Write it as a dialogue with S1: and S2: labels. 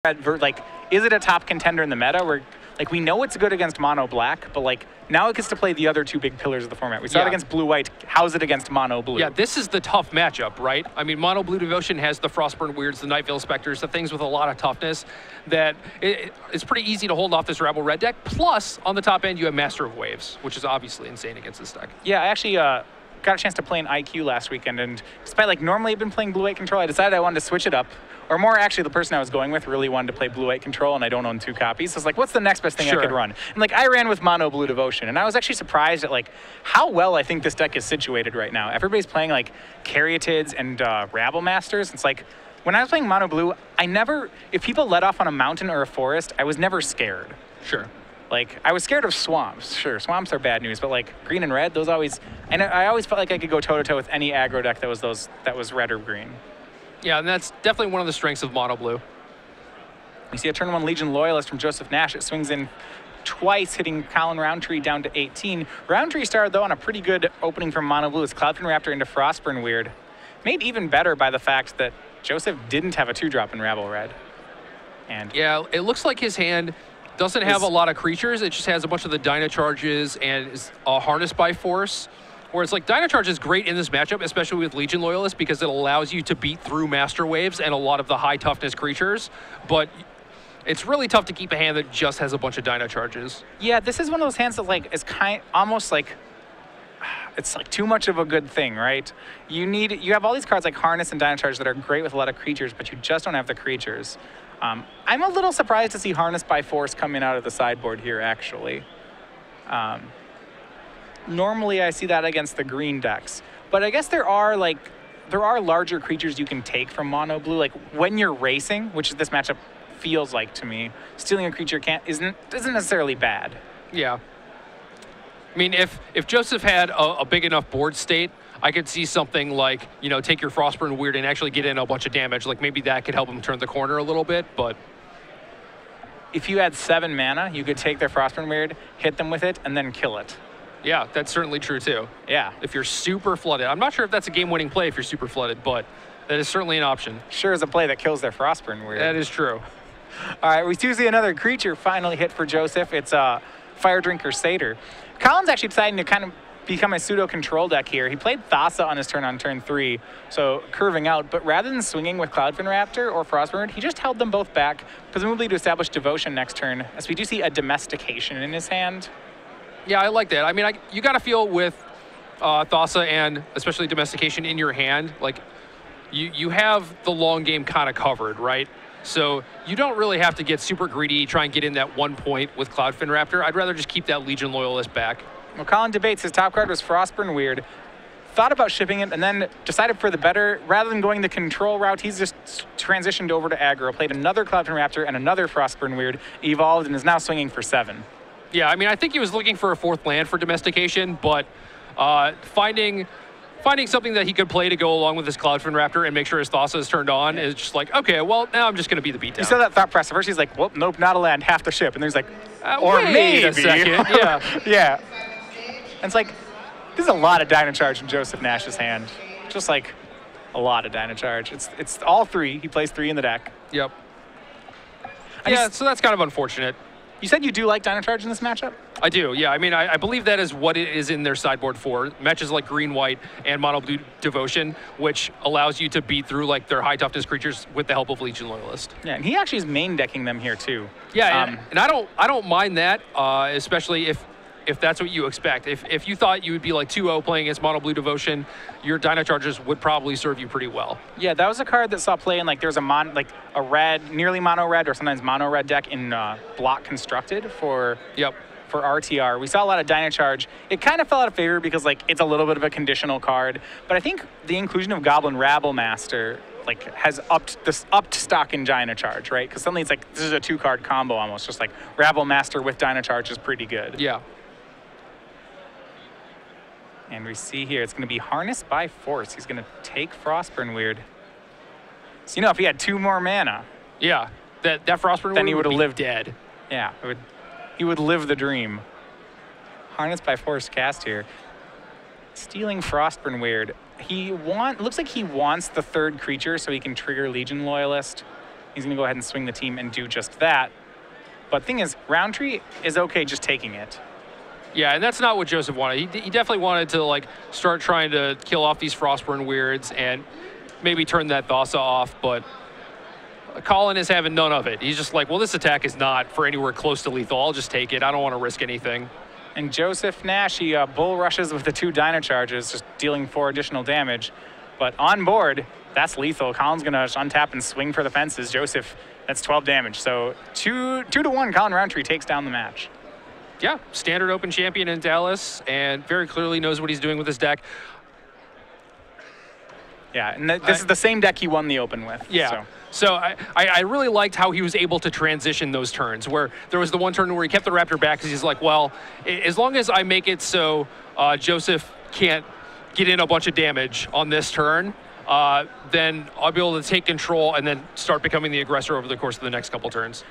S1: like, is it a top contender in the meta? Where, like, we know it's good against mono black, but like now it gets to play the other two big pillars of the format. We saw it against blue white. How's it against mono blue?
S2: Yeah, this is the tough matchup, right? I mean, mono blue devotion has the Frostburn Weirds, the Nightveil Specters, the things with a lot of toughness that it's pretty easy to hold off this Rabble red deck. Plus, on the top end, you have Master of Waves, which is obviously insane against this deck.
S1: Yeah, I actually got a chance to play an IQ last weekend, and despite like normally I've been playing blue white control, I decided I wanted to switch it up. Or more, actually, the person I was going with really wanted to play blue-white control, and I don't own 2 copies. So it's like, what's the next best thing I could run? And like, I ran with mono blue devotion, and I was actually surprised at like how well I think this deck is situated right now. Everybody's playing like Caryatids and Rabble Masters. It's like, when I was playing mono blue, I never, if people let off on a mountain or a forest, I was never scared.
S2: Sure.
S1: Like, I was scared of swamps. Sure, swamps are bad news, but like green and red, those always, and I always felt like I could go toe-to-toe with any aggro deck that was red or green.
S2: Yeah, and that's definitely one of the strengths of mono blue.
S1: We see a turn 1 Legion Loyalist from Joseph Nash. It swings in twice, hitting Collin Rountree down to 18. Rountree started, though, on a pretty good opening from mono blue. It's Cloudfin Raptor into Frostburn Weird. Made even better by the fact that Joseph didn't have a 2-drop in Rabble Red. And
S2: yeah, it looks like his hand doesn't have a lot of creatures. It just has a bunch of the Dyna Charges and is harnessed by force. Where it's like, Dyna Charge is great in this matchup, especially with Legion Loyalist, because it allows you to beat through Master Waves and a lot of the high toughness creatures. But it's really tough to keep a hand that just has a bunch of Dyna Charges.
S1: Yeah, this is one of those hands that like is almost like, it's like too much of a good thing, right? You have all these cards like Harness and Dyna Charge that are great with a lot of creatures, but you just don't have the creatures. I'm a little surprised to see Harness by Force coming out of the sideboard here, actually. Normally I see that against the green decks, but I guess there are larger creatures you can take from mono blue. Like when you're racing, which this matchup feels like to me, stealing a creature isn't necessarily bad.
S2: Yeah. I mean, if Joseph had a big enough board state, I could see something like, you know, take your Frostburn Weird and actually get in a bunch of damage. Like maybe that could help him turn the corner a little bit, but
S1: if you had 7 mana, you could take their Frostburn Weird, hit them with it, and then kill it.
S2: Yeah, that's certainly true too.
S1: Yeah.
S2: If you're super flooded. I'm not sure if that's a game-winning play if you're super flooded, but that is certainly an option.
S1: Sure is a play that kills their Frostburn Weird.
S2: That is true.
S1: All right, we do see another creature finally hit for Joseph. It's Fire Drinker Satyr. Collin's actually deciding to kind of become a pseudo-control deck here. He played Thassa on his turn on turn 3, so curving out, but rather than swinging with Cloudfin Raptor or Frostburn, he just held them both back, presumably to establish Devotion next turn, as we do see a Domestication in his hand.
S2: Yeah, I like that. I mean, you got to feel with Thassa and especially Domestication in your hand, like you have the long game kind of covered, right? So you don't really have to get super greedy, try and get in that 1 point with Cloudfin Raptor. I'd rather just keep that Legion Loyalist back.
S1: Well, Collin debates. His top card was Frostburn Weird. Thought about shipping it and then decided for the better. Rather than going the control route, he's just transitioned over to aggro, played another Cloudfin Raptor and another Frostburn Weird, evolved, and is now swinging for 7.
S2: Yeah, I mean, I think he was looking for a 4th land for Domestication, but finding something that he could play to go along with his Cloudfin Raptor and make sure his Thassa is turned on is just like, okay, well, now I'm just going to be the beatdown.
S1: You saw that thought process. First he's like, well, nope, not a land, half the ship. And then he's like, or
S2: wait
S1: maybe.
S2: a second. Yeah.
S1: Yeah. And it's like, there's a lot of Dyna Charge in Joseph Nash's hand. Just like a lot of Dyna Charge. It's all 3. He plays 3 in the deck.
S2: Yep. Yeah, so that's kind of unfortunate.
S1: You said you do like Dyna Charge in this matchup?
S2: I do, yeah. I mean, I believe that is what it is in their sideboard for. Matches like green-white and mono-blue Devotion, which allows you to beat through like their high-toughness creatures with the help of Legion Loyalist.
S1: Yeah, and he actually is main decking them here too.
S2: Yeah, and I don't mind that, especially if that's what you expect. If you thought you would be like 2-0 playing against mono blue Devotion, your Dyna Charges would probably serve you pretty well. Yeah,
S1: that was a card that saw play in like there's a red, nearly mono red or sometimes mono red deck in Block Constructed for RTR. We saw a lot of Dyna Charge. It kind of fell out of favor because like it's a little bit of a conditional card, but I think the inclusion of Goblin Rabble Master like has upped stock in Dyna Charge, right? Because suddenly it's like this is a 2-card combo almost, just like Rabble Master with Dyna Charge is pretty good.
S2: Yeah.
S1: And we see here, it's going to be Harnessed by Force. He's going to take Frostburn Weird. So, you know, if he had 2 more mana.
S2: Yeah, that Frostburn
S1: then he would have lived
S2: dead.
S1: Yeah, he would live the dream. Harnessed by Force cast here. Stealing Frostburn Weird. Looks like he wants the 3rd creature so he can trigger Legion Loyalist. He's going to go ahead and swing the team and do just that. But the thing is, Rountree is okay just taking it.
S2: Yeah, and that's not what Joseph wanted. He definitely wanted to like start trying to kill off these Frostburn weirds and maybe turn that Thassa off, but Collin is having none of it. He's just like, well, this attack is not for anywhere close to lethal. I'll just take it. I don't want to risk anything.
S1: And Joseph Nash, he bull rushes with the 2 Dino Charges, just dealing 4 additional damage. But on board, that's lethal. Collin's going to untap and swing for the fences. Joseph, that's 12 damage. So 2-1, Collin Rountree takes down the match.
S2: Yeah, standard open champion in Dallas, and very clearly knows what he's doing with his deck.
S1: Yeah, and this is the same deck he won the Open with.
S2: Yeah. So I really liked how he was able to transition those turns, where there was the one turn where he kept the Raptor back because he's like, well, as long as I make it so Joseph can't get in a bunch of damage on this turn, then I'll be able to take control and then start becoming the aggressor over the course of the next couple turns.